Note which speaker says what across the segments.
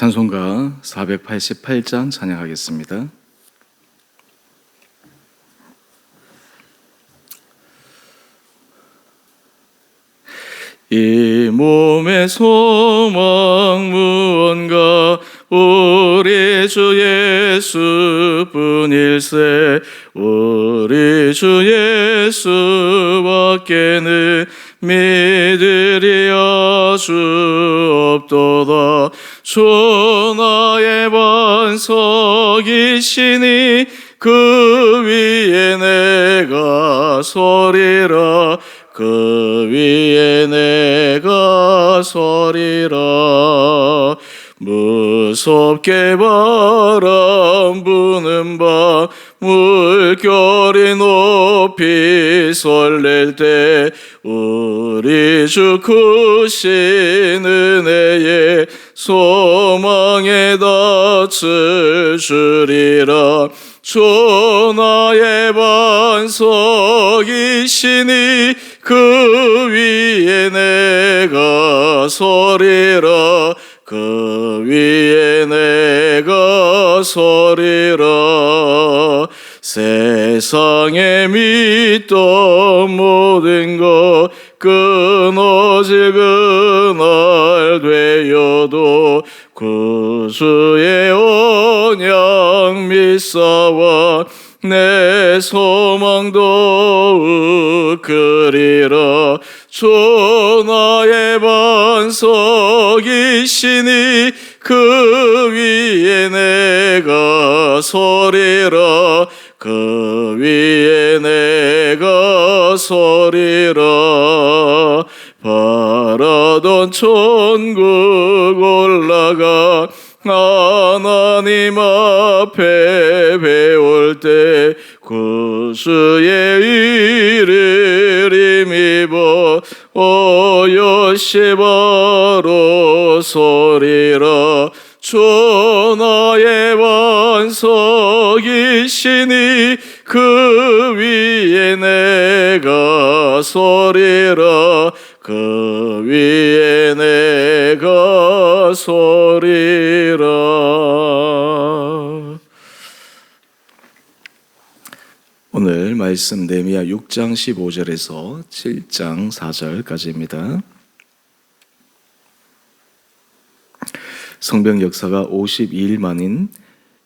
Speaker 1: 찬송가 488장 찬양하겠습니다. 이 몸의 소망 무언가 우리 주 예수뿐일세. 우리 주 예수밖에는 믿으리야 주 없도다. 주 나의 반석이시니 그 위에 내가 서리라. 그 위에 내가 서리라. 무섭게 바람 부는 밤 물결이 높이 설렐 때 우리 주 크신 은혜에 소망에 닻을 주리라. 주 나의 반석이시니 그 위에 내가 서리라. 그 위에 내가 서리라. 세상에 믿던 모든 것 끊어질 그날 되어도 구주의 언약 믿사와 내 소망도 그리라. 주 나의 반석이시니 그 위에 내가 서리라. 그 위에 내가 서리라. 바라던 천국 올라가 하나님 앞에 배울 때 구주의 이를 힘입어 오여시바로 서리라. 주 나의 반석이시니 그 위에 내가 서리라. 그 위에 내가 서리라. 오늘 말씀 느헤미야 6장 15절에서 7장 4절까지입니다. 성벽 역사가 52일 만인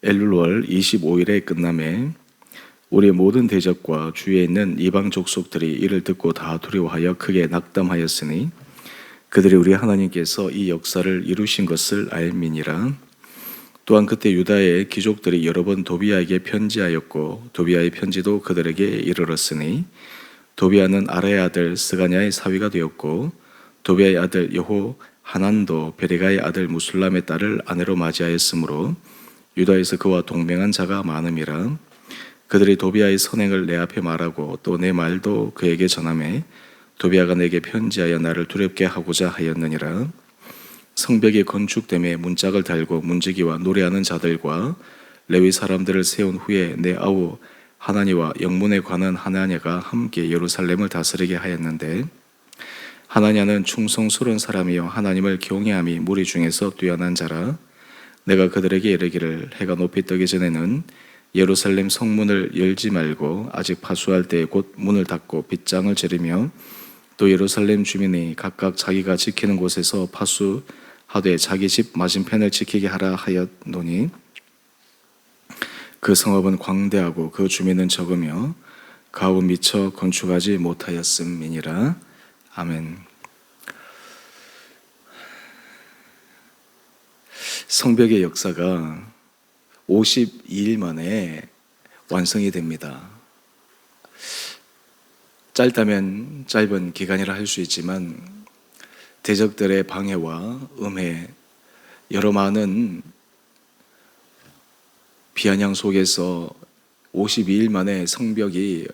Speaker 1: 엘룰월 25일에 끝남에 우리의 모든 대적과 주위에 있는 이방 족속들이 이를 듣고 다 두려워하여 크게 낙담하였으니 그들이 우리 하나님께서 이 역사를 이루신 것을 알미니라. 또한 그때 유다의 귀족들이 여러 번 도비아에게 편지하였고 도비아의 편지도 그들에게 이르렀으니 도비아는 아라의 아들 스가냐의 사위가 되었고 도비아의 아들 여호하난도 베레가의 아들 무술람의 딸을 아내로 맞이하였으므로 유다에서 그와 동맹한 자가 많음이라. 그들이 도비아의 선행을 내 앞에 말하고 또 내 말도 그에게 전하매 도비아가 내게 편지하여 나를 두렵게 하고자 하였느니라. 성벽이 건축됨에 문짝을 달고 문지기와 노래하는 자들과 레위 사람들을 세운 후에 내 아우 하나니와 영문에 관한 하나냐가 함께 예루살렘을 다스리게 하였는데 하나냐는 충성스러운 사람이요 하나님을 경외함이 무리 중에서 뛰어난 자라. 내가 그들에게 이르기를 해가 높이 뜨기 전에는 예루살렘 성문을 열지 말고 아직 파수할 때 곧 문을 닫고 빗장을 지르며 또 예루살렘 주민이 각각 자기가 지키는 곳에서 파수하되 자기 집 맞은편을 지키게 하라 하였노니 그 성읍은 광대하고 그 주민은 적으며 가옥은 미처 건축하지 못하였음이니라. 아멘. 성벽의 역사가 52일 만에 완성이 됩니다. 짧다면 짧은 기간이라 할 수 있지만 대적들의 방해와 음해, 여러 많은 비아냥 속에서 52일 만에 성벽이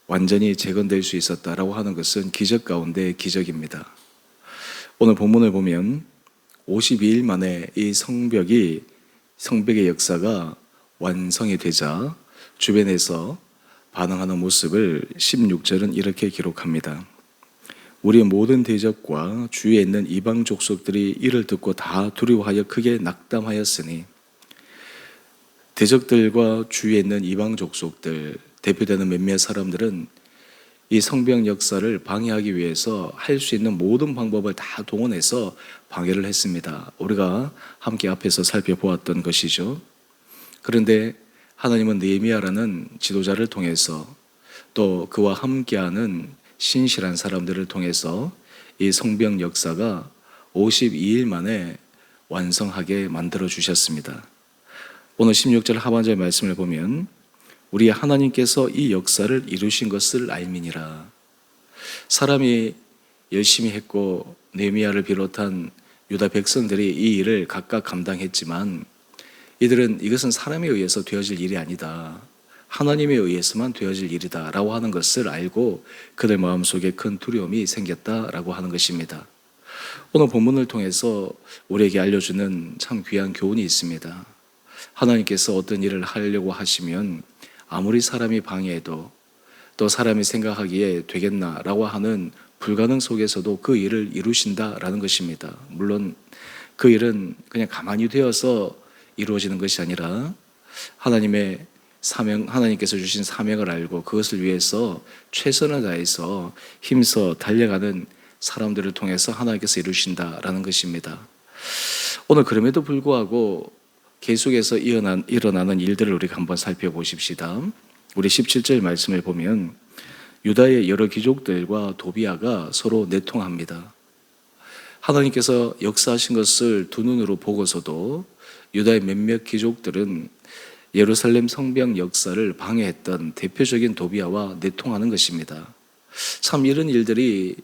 Speaker 1: 완전히 재건될 수 있었다라고 하는 것은 기적 가운데 기적입니다. 오늘 본문을 보면 52일 만에 이 성벽의 역사가 완성이 되자 주변에서 반응하는 모습을 16절은 이렇게 기록합니다. 우리의 모든 대적과 주위에 있는 이방 족속들이 이를 듣고 다 두려워하여 크게 낙담하였으니, 대적들과 주위에 있는 이방 족속들, 대표되는 몇몇 사람들은 이 성병 역사를 방해하기 위해서 할 수 있는 모든 방법을 다 동원해서 방해를 했습니다. 우리가 함께 앞에서 살펴보았던 것이죠. 그런데 하나님은 느헤미야라는 지도자를 통해서 또 그와 함께하는 신실한 사람들을 통해서 이 성병 역사가 52일 만에 완성하게 만들어 주셨습니다. 오늘 16절 하반절 말씀을 보면 우리 하나님께서 이 역사를 이루신 것을 알미니라. 사람이 열심히 했고 느헤미야를 비롯한 유다 백성들이 이 일을 각각 감당했지만 이들은 이것은 사람에 의해서 되어질 일이 아니다, 하나님에 의해서만 되어질 일이다 라고 하는 것을 알고 그들 마음속에 큰 두려움이 생겼다라고 하는 것입니다. 오늘 본문을 통해서 우리에게 알려주는 참 귀한 교훈이 있습니다. 하나님께서 어떤 일을 하려고 하시면 아무리 사람이 방해해도 또 사람이 생각하기에 되겠나라고 하는 불가능 속에서도 그 일을 이루신다라는 것입니다. 물론 그 일은 그냥 가만히 되어서 이루어지는 것이 아니라 하나님의 사명, 하나님께서 주신 사명을 알고 그것을 위해서 최선을 다해서 힘써 달려가는 사람들을 통해서 하나님께서 이루신다라는 것입니다. 오늘 그럼에도 불구하고 계속해서 일어나는 일들을 우리가 한번 살펴보십시다. 우리 17절 말씀을 보면 유다의 여러 귀족들과 도비아가 서로 내통합니다. 하나님께서 역사하신 것을 두 눈으로 보고서도 유다의 몇몇 귀족들은 예루살렘 성벽 역사를 방해했던 대표적인 도비아와 내통하는 것입니다. 참 이런 일들이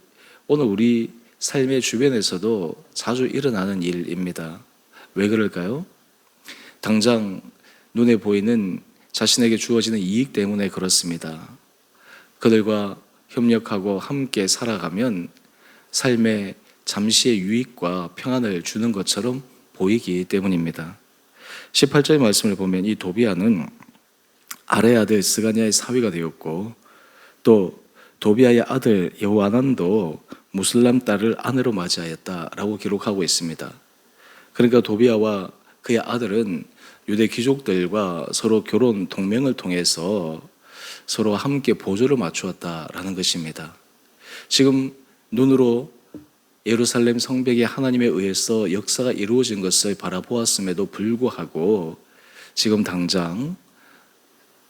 Speaker 1: 오늘 우리 삶의 주변에서도 자주 일어나는 일입니다. 왜 그럴까요? 당장 눈에 보이는 자신에게 주어지는 이익 때문에 그렇습니다. 그들과 협력하고 함께 살아가면 삶에 잠시의 유익과 평안을 주는 것처럼 보이기 때문입니다. 18절의 말씀을 보면 이 도비아는 아레 아들 스가냐의 사위가 되었고 또 도비아의 아들 여호하난도 무슬람 딸을 아내로 맞이하였다라고 기록하고 있습니다. 그러니까 도비아와 그의 아들은 유대 귀족들과 서로 결혼 동맹을 통해서 서로 함께 보조를 맞추었다라는 것입니다. 지금 눈으로 예루살렘 성벽이 하나님에 의해서 역사가 이루어진 것을 바라보았음에도 불구하고 지금 당장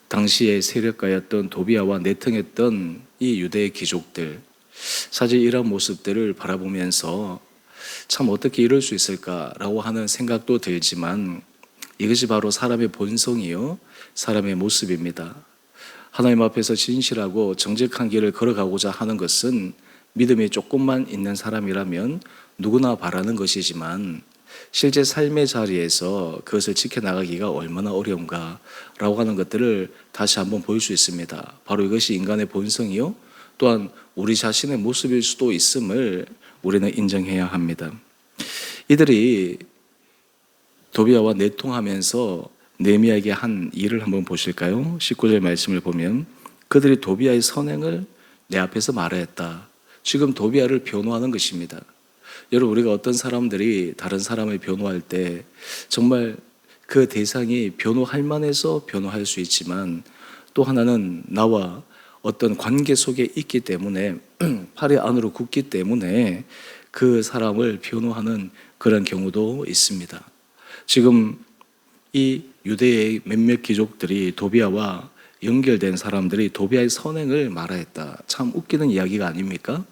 Speaker 1: 당시의 세력가였던 도비아와 내통했던 이 유대의 귀족들, 사실 이런 모습들을 바라보면서 참 어떻게 이럴 수 있을까라고 하는 생각도 들지만 이것이 바로 사람의 본성이요 사람의 모습입니다. 하나님 앞에서 진실하고 정직한 길을 걸어가고자 하는 것은 믿음이 조금만 있는 사람이라면 누구나 바라는 것이지만 실제 삶의 자리에서 그것을 지켜나가기가 얼마나 어려운가라고 하는 것들을 다시 한번 볼 수 있습니다. 바로 이것이 인간의 본성이요 또한 우리 자신의 모습일 수도 있음을 우리는 인정해야 합니다. 이들이 도비아와 내통하면서 느헤미야에게 한 일을 한번 보실까요? 19절 말씀을 보면 그들이 도비아의 선행을 내 앞에서 말하였다. 지금 도비아를 변호하는 것입니다. 여러분, 우리가 어떤 사람들이 다른 사람을 변호할 때 정말 그 대상이 변호할 만해서 변호할 수 있지만 또 하나는 나와 어떤 관계 속에 있기 때문에 팔이 안으로 굽기 때문에 그 사람을 변호하는 그런 경우도 있습니다. 지금 이 유대의 몇몇 귀족들이 도비아와 연결된 사람들이 도비아의 선행을 말하였다. 참 웃기는 이야기가 아닙니까?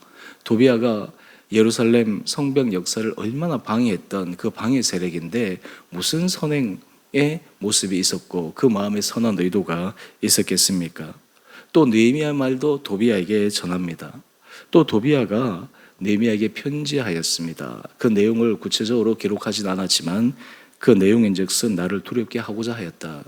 Speaker 1: 도비아가 예루살렘 성벽 역사를 얼마나 방해했던 그 방해 세력인데 무슨 선행의 모습이 있었고 그 마음에 선한 의도가 있었겠습니까? 또 느헤미야 말도 도비아에게 전합니다. 또 도비아가 느헤미야에게 편지하였습니다. 그 내용을 구체적으로 기록하진 않았지만 그 내용인즉슨 나를 두렵게 하고자 하였다.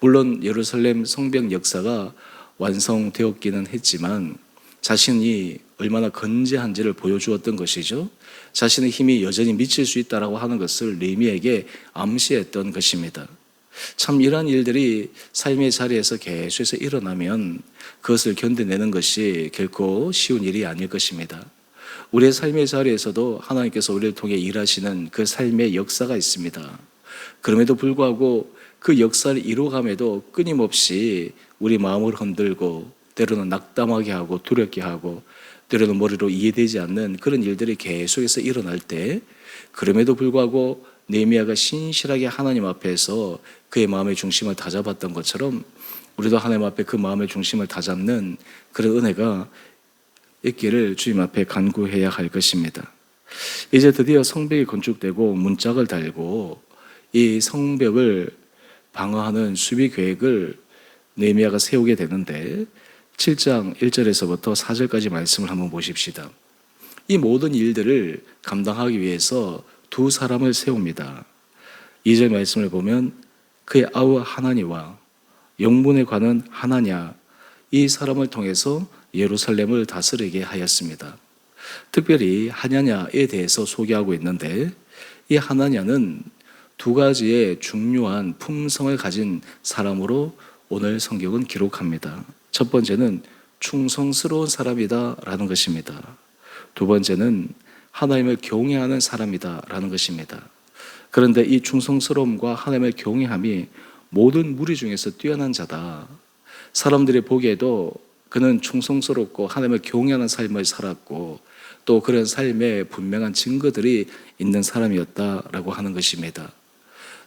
Speaker 1: 물론 예루살렘 성벽 역사가 완성되었기는 했지만 자신이 얼마나 건재한지를 보여주었던 것이죠. 자신의 힘이 여전히 미칠 수 있다라고 하는 것을 느헤미야에게 암시했던 것입니다. 참 이러한 일들이 삶의 자리에서 계속해서 일어나면 그것을 견뎌내는 것이 결코 쉬운 일이 아닐 것입니다. 우리의 삶의 자리에서도 하나님께서 우리를 통해 일하시는 그 삶의 역사가 있습니다. 그럼에도 불구하고 그 역사를 이루어감에도 끊임없이 우리 마음을 흔들고 때로는 낙담하게 하고 두렵게 하고 때로는 머리로 이해되지 않는 그런 일들이 계속해서 일어날 때, 그럼에도 불구하고 느헤미야가 신실하게 하나님 앞에서 그의 마음의 중심을 다잡았던 것처럼 우리도 하나님 앞에 그 마음의 중심을 다잡는 그런 은혜가 있기를 주님 앞에 간구해야 할 것입니다. 이제 드디어 성벽이 건축되고 문짝을 달고 이 성벽을 방어하는 수비 계획을 느헤미야가 세우게 되는데, 7장 1절에서부터 4절까지 말씀을 한번 보십시다. 이 모든 일들을 감당하기 위해서 두 사람을 세웁니다. 2절 말씀을 보면 그의 아우 하나니와 영문에 관한 하나냐, 이 사람을 통해서 예루살렘을 다스리게 하였습니다. 특별히 하나냐에 대해서 소개하고 있는데, 이 하나냐는 두 가지의 중요한 품성을 가진 사람으로 오늘 성경은 기록합니다. 첫 번째는 충성스러운 사람이다라는 것입니다. 두 번째는 하나님을 경외하는 사람이다라는 것입니다. 그런데 이 충성스러움과 하나님을 경외함이 모든 무리 중에서 뛰어난 자다. 사람들이 보기에도 그는 충성스럽고 하나님을 경외하는 삶을 살았고 또 그런 삶에 분명한 증거들이 있는 사람이었다라고 하는 것입니다.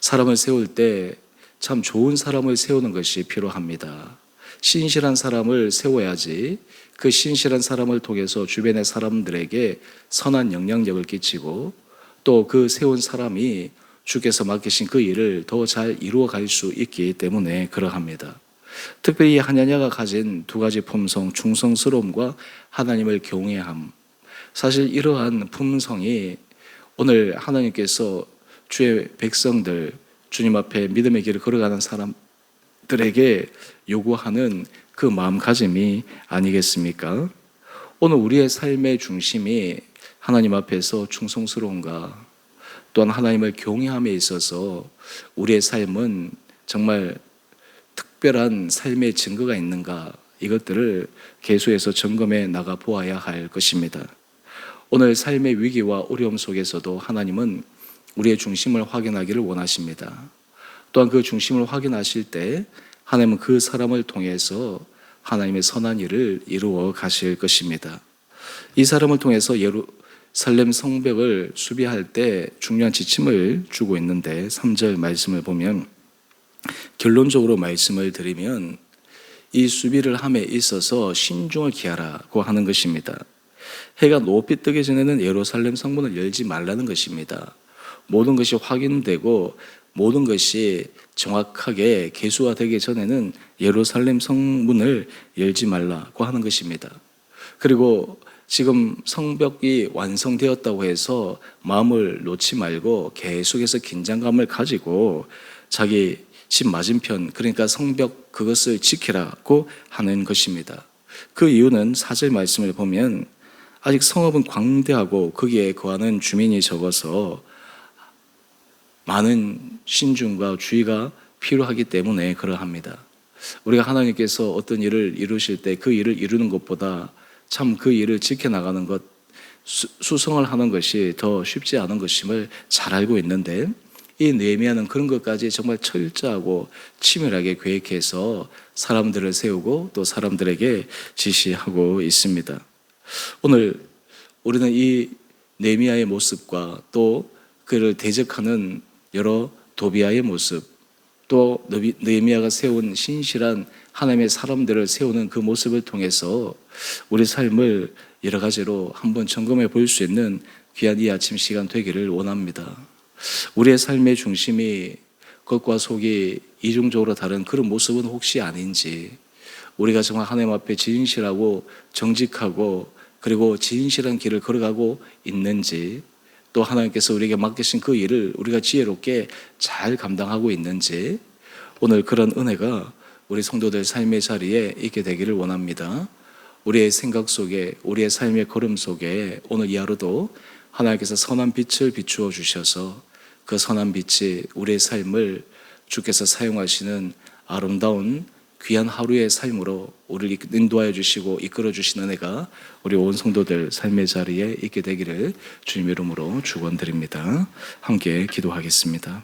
Speaker 1: 사람을 세울 때 참 좋은 사람을 세우는 것이 필요합니다. 신실한 사람을 세워야지 그 신실한 사람을 통해서 주변의 사람들에게 선한 영향력을 끼치고 또 그 세운 사람이 주께서 맡기신 그 일을 더 잘 이루어 갈 수 있기 때문에 그러합니다. 특별히 하나냐가 가진 두 가지 품성, 충성스러움과 하나님을 경외함. 사실 이러한 품성이 오늘 하나님께서 주의 백성들, 주님 앞에 믿음의 길을 걸어가는 사람들에게 요구하는 그 마음가짐이 아니겠습니까? 오늘 우리의 삶의 중심이 하나님 앞에서 충성스러운가, 또한 하나님을 경외함에 있어서 우리의 삶은 정말 특별한 삶의 증거가 있는가, 이것들을 계속해서 점검해 나가 보아야 할 것입니다. 오늘 삶의 위기와 어려움 속에서도 하나님은 우리의 중심을 확인하기를 원하십니다. 또한 그 중심을 확인하실 때 하나님은 그 사람을 통해서 하나님의 선한 일을 이루어 가실 것입니다. 이 사람을 통해서 예루살렘 성벽을 수비할 때 중요한 지침을 주고 있는데, 3절 말씀을 보면 결론적으로 말씀을 드리면 이 수비를 함에 있어서 신중을 기하라고 하는 것입니다. 해가 높이 뜨기 전에는 예루살렘 성문을 열지 말라는 것입니다. 모든 것이 확인되고 모든 것이 정확하게 계수화되기 전에는 예루살렘 성문을 열지 말라고 하는 것입니다. 그리고 지금 성벽이 완성되었다고 해서 마음을 놓지 말고 계속해서 긴장감을 가지고 자기 집 맞은편, 그러니까 성벽 그것을 지키라고 하는 것입니다. 그 이유는 4절 말씀을 보면 아직 성읍은 광대하고 거기에 거하는 주민이 적어서 많은 신중과 주의가 필요하기 때문에 그러합니다. 우리가 하나님께서 어떤 일을 이루실 때 그 일을 이루는 것보다 참 그 일을 지켜나가는 것, 수성을 하는 것이 더 쉽지 않은 것임을 잘 알고 있는데, 이 느헤미야는 그런 것까지 정말 철저하고 치밀하게 계획해서 사람들을 세우고 또 사람들에게 지시하고 있습니다. 오늘 우리는 이 느헤미야의 모습과 또 그를 대적하는 여러 도비아의 모습, 또 느헤미야가 세운 신실한 하나님의 사람들을 세우는 그 모습을 통해서 우리 삶을 여러 가지로 한번 점검해 볼 수 있는 귀한 이 아침 시간 되기를 원합니다. 우리의 삶의 중심이 겉과 속이 이중적으로 다른 그런 모습은 혹시 아닌지, 우리가 정말 하나님 앞에 진실하고 정직하고 그리고 진실한 길을 걸어가고 있는지, 또 하나님께서 우리에게 맡기신 그 일을 우리가 지혜롭게 잘 감당하고 있는지, 오늘 그런 은혜가 우리 성도들 삶의 자리에 있게 되기를 원합니다. 우리의 생각 속에, 우리의 삶의 걸음 속에 오늘 이 하루도 하나님께서 선한 빛을 비추어 주셔서 그 선한 빛이 우리의 삶을 주께서 사용하시는 아름다운 귀한 하루의 삶으로 우리를 인도하여 주시고 이끌어 주신 은혜가 우리 온 성도들 삶의 자리에 있게 되기를 주님 이름으로 축원드립니다. 함께 기도하겠습니다.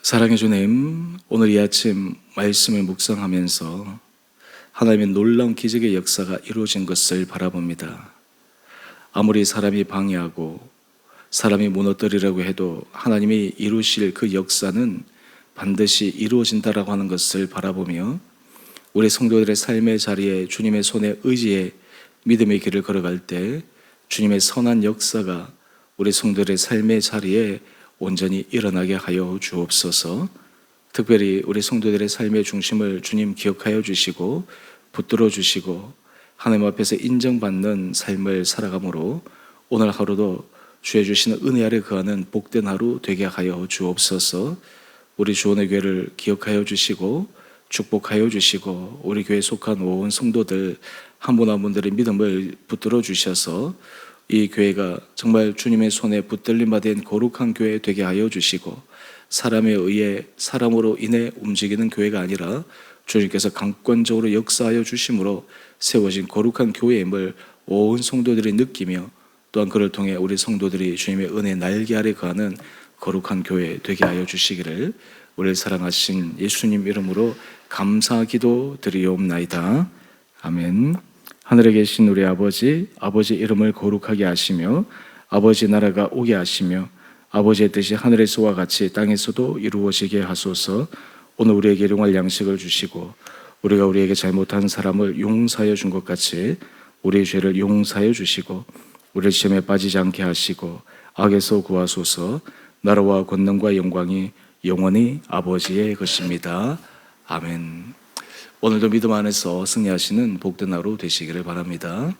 Speaker 1: 사랑해 주님, 오늘 이 아침 말씀을 묵상하면서 하나님의 놀라운 기적의 역사가 이루어진 것을 바라봅니다. 아무리 사람이 방해하고 사람이 무너뜨리려고 해도 하나님이 이루실 그 역사는 반드시 이루어진다라고 하는 것을 바라보며 우리 성도들의 삶의 자리에 주님의 손에 의지해 믿음의 길을 걸어갈 때 주님의 선한 역사가 우리 성도들의 삶의 자리에 온전히 일어나게 하여 주옵소서. 특별히 우리 성도들의 삶의 중심을 주님 기억하여 주시고 붙들어 주시고 하나님 앞에서 인정받는 삶을 살아감으로 오늘 하루도 주의 주시는 은혜 아래 거하는 복된 하루 되게 하여 주옵소서. 우리 주원의 교회를 기억하여 주시고 축복하여 주시고 우리 교회에 속한 온 성도들 한 분 한 분들의 믿음을 붙들어 주셔서 이 교회가 정말 주님의 손에 붙들림 받은 거룩한 교회 되게 하여 주시고 사람에 의해 사람으로 인해 움직이는 교회가 아니라 주님께서 강권적으로 역사하여 주심으로 세워진 거룩한 교회임을 온 성도들이 느끼며 또한 그를 통해 우리 성도들이 주님의 은혜 날개 아래 거하는 거룩한 교회 되게 하여 주시기를 우리를 사랑하신 예수님 이름으로 감사기도 드리옵나이다. 아멘. 하늘에 계신 우리 아버지 이름을 거룩하게 하시며 아버지 나라가 오게 하시며 아버지의 뜻이 하늘에서와 같이 땅에서도 이루어지게 하소서. 오늘 우리에게 일용할 양식을 주시고 우리가 우리에게 잘못한 사람을 용서하여 준 것 같이 우리의 죄를 용서하여 주시고 우리를 시험에 빠지지 않게 하시고 악에서 구하소서. 나라와 권능과 영광이 영원히 아버지의 것입니다. 아멘. 오늘도 믿음 안에서 승리하시는 복된 하루 되시기를 바랍니다.